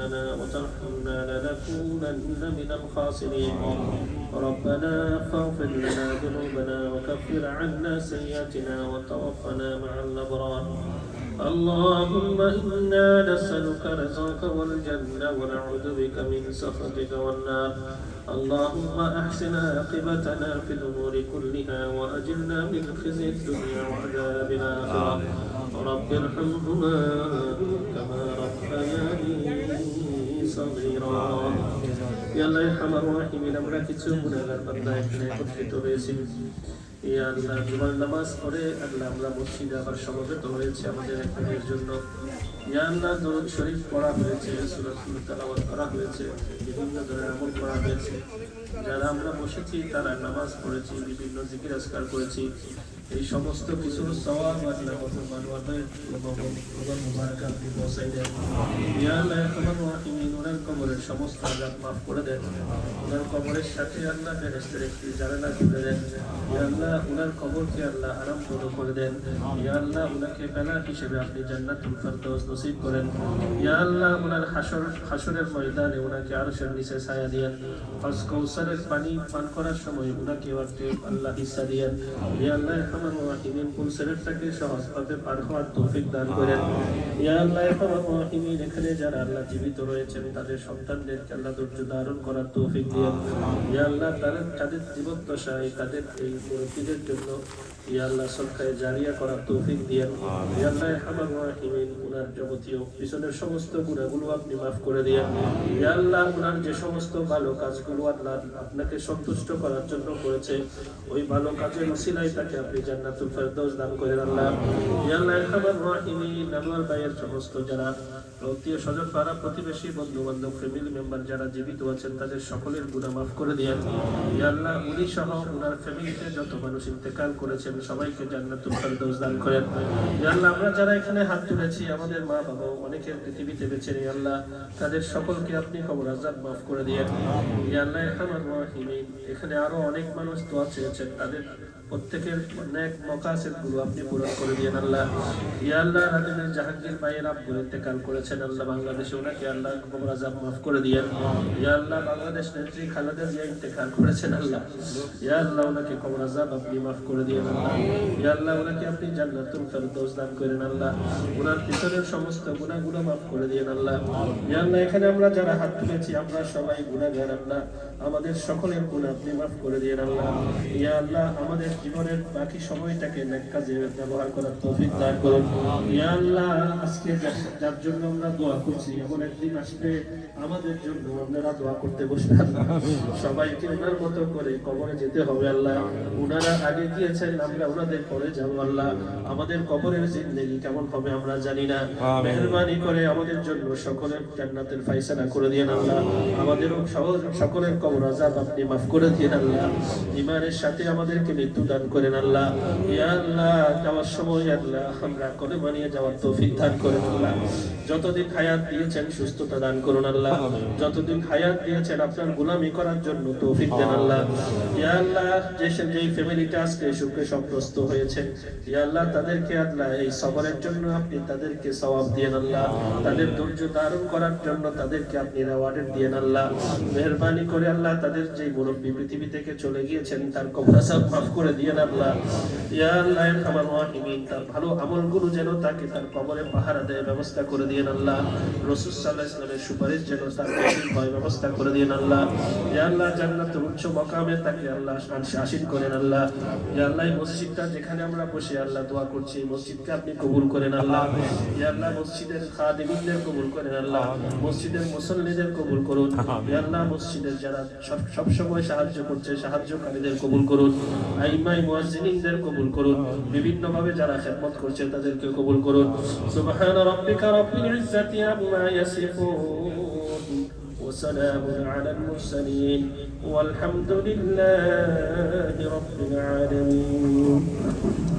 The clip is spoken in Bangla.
لنا وترحمنا لنكونن من الخاسرين ربنا فاغفر لنا ذنوبنا وكفر عنا سيئاتنا وتوفنا مع الأبرار اللهم إنا نسألك رضاك والجنة ونعوذ بك من سخطك والنار اللهم أحسن عاقبتنا في الأمور كلها وأجرنا من خزي الدنيا وعذاب الآخرة رب ارحمهما كما ربياني صغيرا يا الله ارحم الراحمين আমরা কিছু গুনাহগার বান্দা এখানে একত্রিত হয়েছি ইয়া আল্লাহ জুমার নামাজ পড়ে আল্লাহ আমরা মসজিদে আবার সমবেত হয়েছে আমাদের এখানের জন্য ইয়া আল্লাহ দরুদ শরীফ পড়া হয়েছে সূরাতুল তেলাওয়াত করা হয়েছে বিভিন্ন ধরনের আমল করা হয়েছে যারা আমরা বসেছি তারা নামাজ পড়েছি বিভিন্ন জিকির আজকার করেছি এই সমস্ত কিছু সওয়াব আল্লাহ মানওয়াতের মুবারক আপনি পৌঁছাই দেন ইয়া আল্লাহ তোমার রাহিমিন ওনার কবরের সমস্ত আযাব maaf করে দেন ওনার কবরের সাথে আল্লাহ বেহেশতের একটি জানালা খুলে দেন ইয়া আল্লাহ ওনার কবরকে আল্লাহ আরাম করে দেন ইয়া আল্লাহ ওনাকে বেলা হিসেবে আপনি জান্নাতুল ফেরদৌস নসিব করেন ইয়া আল্লাহ ওনার হাসরের ময়দানে ওনাকে আরশের নিচে ছায়া দেন হাউজ কাউসারের পানি পান করার সময় ওনাকে আল্লাহ হিস্সা দেন ইয়া আল্লাহ আমার রাহিমিন কুলসেরটাকে সহজভাবে পার হওয়ার তৌফিক দান করেন ইয়া আল্লাহ আমার রাহিমিন এখানে যারা আল্লাহ জীবিত রয়েছেন তাদের সন্তানদেরকে আল্লাহ ধৈর্য ধারণ করার তৌফিক দিন ইয়া আল্লাহ তাদের জীবদ্দশায় তাদের এই মুরিদদের জন্য ইয়া আল্লাহ সদকায়ে জারিয়া করার তৌফিক দিন ইয়া আল্লাহ আমার রাহিমিন ওনার যাবতীয় পিছনের সমস্ত গুনাহগুলো আপনি maaf করে দিন ইয়া আল্লাহ ওনার যে সমস্ত ভালো কাজগুলো আল্লাহ আপনাকে সন্তুষ্ট করার জন্য করেছে ওই ভালো কাজের উসিলায় তাকে আপনি জান্নাতুল ফেরদৌস দান করেন আল্লাহ ইয়া আল্লাহ আরহামার রাহিমিন আনোয়ার ভাইয়ের সমস্ত যারা আত্মীয় স্বজন পাড়া প্রতিবেশী বন্ধু বান্ধব ফ্যামিলি মেম্বার যারা জীবিত আছেন তাদের সকলের গুনাহ maaf করে দিন ইয়া আল্লাহ উনি সহ ওনার ফ্যামিলিতে যত মানুষ ইন্তেকাল করেছেন সবাইকে জান্নাতুল ফেরদৌস দান করেন ইয়া আল্লাহ আমরা যারা এখানে হাত তুলেছি আমাদের মা বাবা অনেকের পৃথিবীতে বেঁচে নেই আল্লাহ তাদের সকলকে আপনি কবর আযাব maaf করে দিন ইয়া আল্লাহ আরহামার রাহিমিন এখানে আরো অনেক মানুষ দোয়া চেয়েছেন তাদের প্রত্যেকের নেক মাকাসিদ গুলো আপনি পূরণ করে দিন আল্লাহ ইয়া আল্লাহ রাজনের জাহাঙ্গীর ভাইয়ের আব্বু ইন্তেকাল করেছেন আল্লাহ বাংলাদেশে ওনাকে আল্লাহ কবর আযাব maaf করে দিন ইয়া আল্লাহ বাংলাদেশ নেত্রী খালেদা জিয়া ইন্তেকাল করেছেন আল্লাহ ইয়া আল্লাহ ওনাকে কবর আযাব আপনি maaf করে দিন আল্লাহ ইয়া আল্লাহ ওনাকে আপনি জান্নাতুল ফেরদৌস দান করেন আল্লাহ ওনার পিছনের সমস্ত গুনাহগুলো maaf করে দিন আল্লাহ ইয়া আল্লাহ এখানে আমরা যারা হাত তুলেছি আমরা সবাই গুনাহগার আল্লাহ আমাদের সকলের গুনাহ আপনি maaf করে দিন আল্লাহ ইয়া আল্লাহ আমাদের জীবনের বাকি সময়টাকে নেক কাজে ব্যবহার করার তৌফিক দান করুন ইয়া আল্লাহ আজকে যার জন্য আমরা দোয়া করছি এমন একদিন আসবে আমাদের জন্য আপনারা দোয়া করতে বসবেন সবাইকে ওনার মতো করে কবরে যেতে হবে আল্লাহ ওনারা আগে গিয়েছেন আমরা ওনাদের পরে যাব আল্লাহ আমাদের কবরের জিন্দেগি কেমন হবে আমরা জানি না মেহেরবানি করে আমাদের জন্য সকলের জান্নাতের ফয়সালা করে দিন আল্লাহ আমাদের সকলের কবর আযাব আপনি maaf করে দিন আল্লাহ ঈমানের সাথে আমাদেরকে মৃত্যু দান করেন আল্লাহ ইয়া আল্লাহ যাওয়ার সময় আল্লাহ আমরা কলেমা নিয়ে যাওয়ার তৌফিক দান করেন আল্লাহ যতদিন হায়াত দিয়েছেন সুস্থতা দান করুন আল্লাহ যতদিন হায়াত দিয়েছেন আপনার গোলামি করার জন্য তৌফিক দেন আল্লাহ ইয়া আল্লাহ যেই ফ্যামিলিটা আজকে সুখে সম্প্রস্ত হয়েছে ইয়া আল্লাহ তাদেরকে আল্লাহ এই সবরের জন্য আপনি তাদেরকে সওয়াব দিয়েন আল্লাহ তাদের ধৈর্য ধারণ করার জন্য তাদেরকে আপনি রিওয়ার্ড দিয়েন আল্লাহ মেহেরবানি করে আল্লাহ তাদের যে মুরব্বী পৃথিবী থেকে চলে গিয়েছেন তার কবর আযাব maaf করে দিয়েন আল্লাহ ইয়া আল্লাহ আমার রাহিমিন তার ভালো আমলগুলো যেন তাকে তার কবরে পাহারা দেয় ব্যবস্থা করে দিয়েন আল্লাহ রাসূল সাল্লাল্লাহু আলাইহি ওয়াসাল্লামের সুপারিশ যেন তার হয় ব্যবস্থা করে দিয়েন আল্লাহ ইয়া আল্লাহ জান্নাতের উচ্চ মাকামে তাকে আল্লাহ শাসিন করেন আল্লাহ ইয়া আল্লাহ এই মসজিদটা যেখানে আমরা বসে আল্লাহ দোয়া করছি মসজিদকে আপনি কবুল করেন আল্লাহ ইয়া আল্লাহ মসজিদের খাদিমদের কবুল করেন আল্লাহ মসজিদের মুসল্লিদের কবুল করুন ইয়া আল্লাহ মসজিদের যারা সব সময় সাহায্য করছে সাহায্যকারীদের কবুল করুন আইমাই মুয়াজ্জিনিনদের কবুল করুন বিভিন্ন ভাবে যারা খিদমত করছে তাদেরকে কবুল করুন সুবহানা রাব্বিকা রাব্বিল ইজ্জাতি আম্মা ইয়াসিফুন ওয়া সালামুন আলাল মুরসালিন ওয়াল হামদুলিল্লাহি রাব্বিল আলামিন